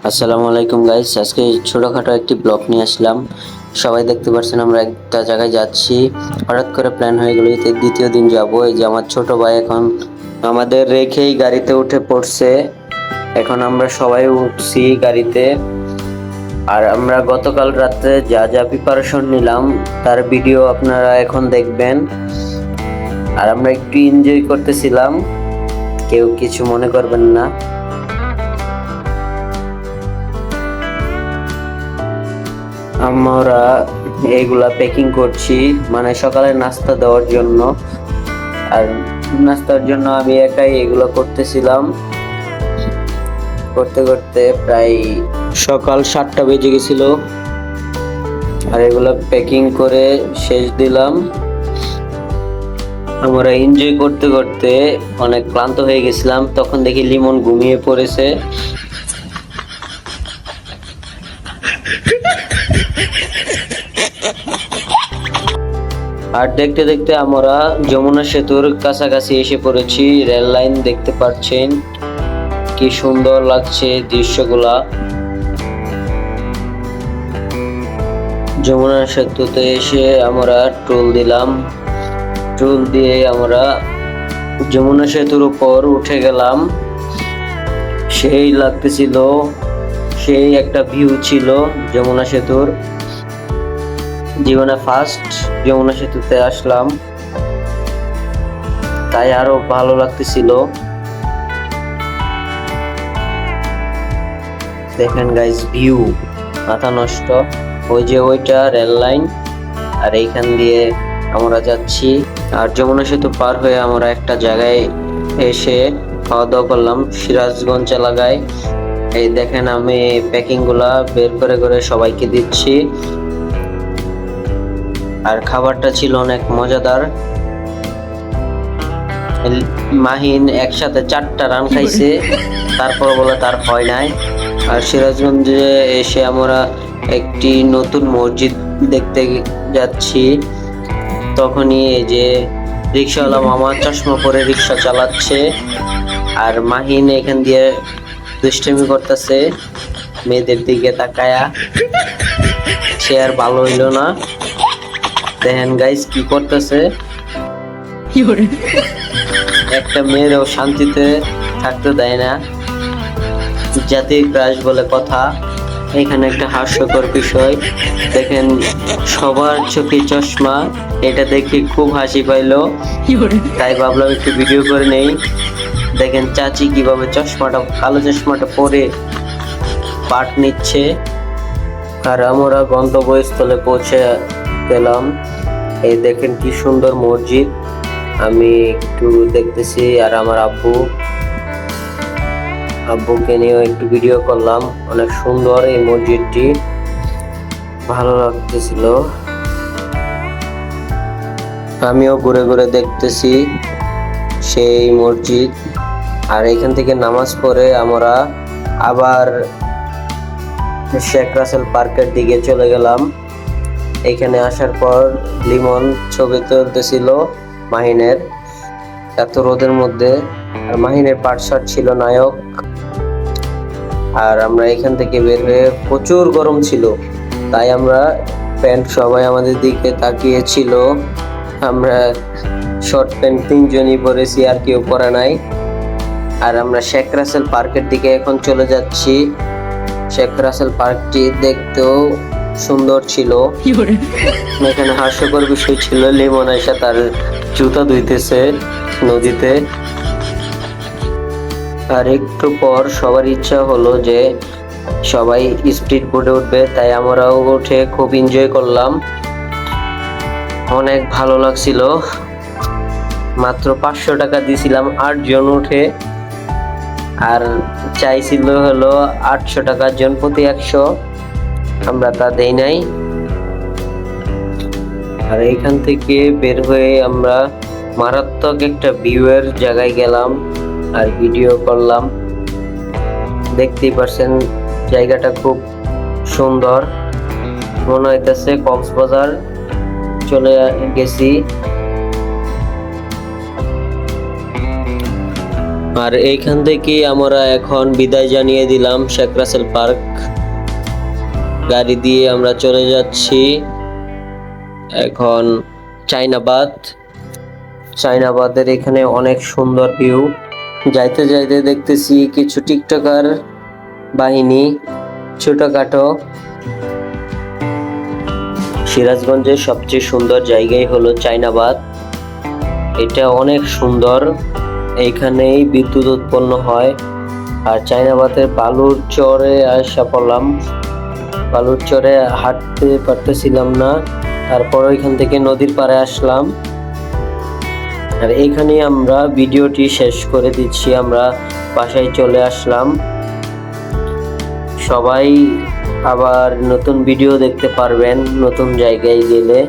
আসসালামু আলাইকুম গাইস, আজকে ছোটখাটো একটি ব্লগ নিয়ে আসলাম। সবাই দেখতে পাচ্ছেন আমরা একটা জায়গায় যাচ্ছি। হঠাৎ করে প্ল্যান হয়ে গেল দ্বিতীয় দিন যাব। এই যে আমার ছোট ভাই এখন আমাদের রেখেই গাড়িতে উঠে পড়ছে। এখন আমরা সবাই উঠছি গাড়িতে। আর আমরা গতকাল রাতে যা যা প্রিপারেশন নিলাম তার ভিডিও আপনারা এখন দেখবেন। আর আমরা একটু এনজয় করতেছিলাম, কেউ কিছু মনে করবেন না। আমরা এইগুলা প্যাকিং করছি, মানে সকালে নাস্তা দেওয়ার জন্য। আর নাস্তার জন্য আমি একাই এগুলো করতেছিলাম। করতে করতে প্রায় সকাল 7টা বেজে গেছিল। আর এগুলো প্যাকিং করে শেষ দিলাম। আমরা এনজয় করতে করতে অনেক ক্লান্ত হয়ে গেছিলাম। তখন দেখি লিমন ঘুমিয়ে পড়েছে। আর দেখতে দেখতে আমরা যমুনা সেতুর কাছাকাছি এসে পড়েছি। রেল লাইন দেখতে পাচ্ছেন, কি সুন্দর লাগছে দৃশ্যগুলা। যমুনা সেতুতে এসে আমরা টোল দিলাম। টোল দিয়ে আমরা যমুনা সেতুর উপর উঠে গেলাম। সেই লাগতেছিল, সেই একটা ভিউ ছিল যমুনা সেতুর। জীবনে ফার্স্ট যমুনা সেতুতে আসলাম, তাই আরো ভালো লাগতেছিল। দেখেন গাইস, ভিউ মাথা নষ্ট। ওই যে ওইটা রেল লাইন, আর এইখান দিয়ে আমরা যাচ্ছি। আর যমুনা সেতু পার হয়ে আমরা একটা জায়গায় এসে খাওয়া দাওয়া করলাম, সিরাজগঞ্জ এলাকায়। এই দেখেন আমি প্যাকিং গুলা বের করে করে সবাইকে দিচ্ছি। আর খাবারটা ছিল অনেক মজাদার। মাহিন একসাথে 4টা রান খাইছে, তারপর বলে তার ভয় নাই। আর সিরাজগঞ্জে এসে আমরা একটি নতুন মসজিদ দেখতে যাচ্ছি। তখনই এই যে রিক্সাওয়ালা মামা চশমা পরে রিক্সা চালাচ্ছে। আর মাহিন এখান দিয়ে দুষ্টামি করতেছে মেয়েদের দিকে তাকায়া। সে আর ভালো হইলো না। দেখেন গাইস কি করতেছে। একটা মেয়েরও শান্তিতে থাকতে দেয় না, জাতির ক্রাশ বলে কথা। এখানে একটা হাস্যকর বিষয় দেখেন, সবার চোখে চশমা। এটা দেখে খুব হাসি পাইলো, তাই ভাবলাম একটু ভিডিও করে নেই। দেখেন চাচি কিভাবে চশমাটা, কালো চশমাটা পরে পাট নিচ্ছে। আর আমরা গন্তব্যস্থলে পৌঁছে গেলাম। এই দেখেন কি সুন্দর মসজিদ, আমি একটু দেখতেছি। আর আমার আব্বুকে নিয়েও একটু ভিডিও করলাম। অনেক সুন্দর এই মসজিদটি, ভালো লাগতেছিল। আমিও ঘুরে ঘুরে দেখতেছি সেই মসজিদ। আর এখান থেকে নামাজ পড়ে আমরা আবার শেখ রাসেল পার্কের দিকে চলে গেলাম। এখানে আসার পর লিমন ছবি তুলতেছিল মাহিনের, এত রোদের মধ্যে। আর মাহিনের পাটশার্ট ছিল নায়ক। আর আমরা এখান থেকে বের হয়ে, প্রচুর গরম ছিল, তাই আমরা প্যান্ট, সবাই আমাদের দিকে তাকিয়েছিল। আমরা শর্ট প্যান্ট 3জনই পরেছি, আর কেউ পরে নাই। আর আমরা শেখ রাসেল পার্কের দিকে এখন চলে যাচ্ছি। শেখ রাসেল পার্কটি দেখতেও সুন্দর ছিল। এখানে হাস্যকর বিষয় ছিল, লিমন এসে তার জুতা ধুইতেছে নদীতে। আর একটু পর সবার ইচ্ছা হলো যে সবাই স্পিড বোটে উঠবে, তাই আমরাও উঠে খুব এনজয় করলাম। অনেক ভালো লাগছিল। মাত্র 500 টাকা দিয়েছিলাম 8 জন উঠে, আর চাইছিল হলো 800 টাকা জন প্রতি 100। আমরা তা দেই নাই। আর এখান থেকে বের হয়ে আমরা মারাত্মক একটা ভিউয়ের জায়গায় গেলাম আর ভিডিও করলাম। দেখতেই পাচ্ছেন জায়গাটা খুব সুন্দর, মনে হইতেছে কক্সবাজার চলে গেছি। আর এইখান থেকে আমরা এখন বিদায় জানিয়ে দিলাম শেখ রাসেল পার্ক। গাড়ি দিয়ে আমরা চলে যাচ্ছি এখন চাইনাবাদের এখানে অনেক সুন্দর ভিউ। যাইতে যাইতে দেখতেছি কিছু টিকটকার বাহিনী ছোটখাটো। সিরাজগঞ্জের সবচেয়ে সুন্দর জায়গাই হলো চাইনাবাদ। এটা অনেক সুন্দর, এইখানেই বিদ্যুৎ উৎপন্ন হয়। আর চাইনাবাদের বালুর চরে আসা পড়লাম, বালুর চরে হাঁটতে পারতেছিলাম না, তারপর ওইখান থেকে নদীর পাড়ে আসলাম। আর এইখানেই আমরা ভিডিওটি শেষ করে দিচ্ছি, আমরা বাসায় চলে আসলাম। সবাই আবার নতুন ভিডিও দেখতে পারবেন নতুন জায়গায় গেলে।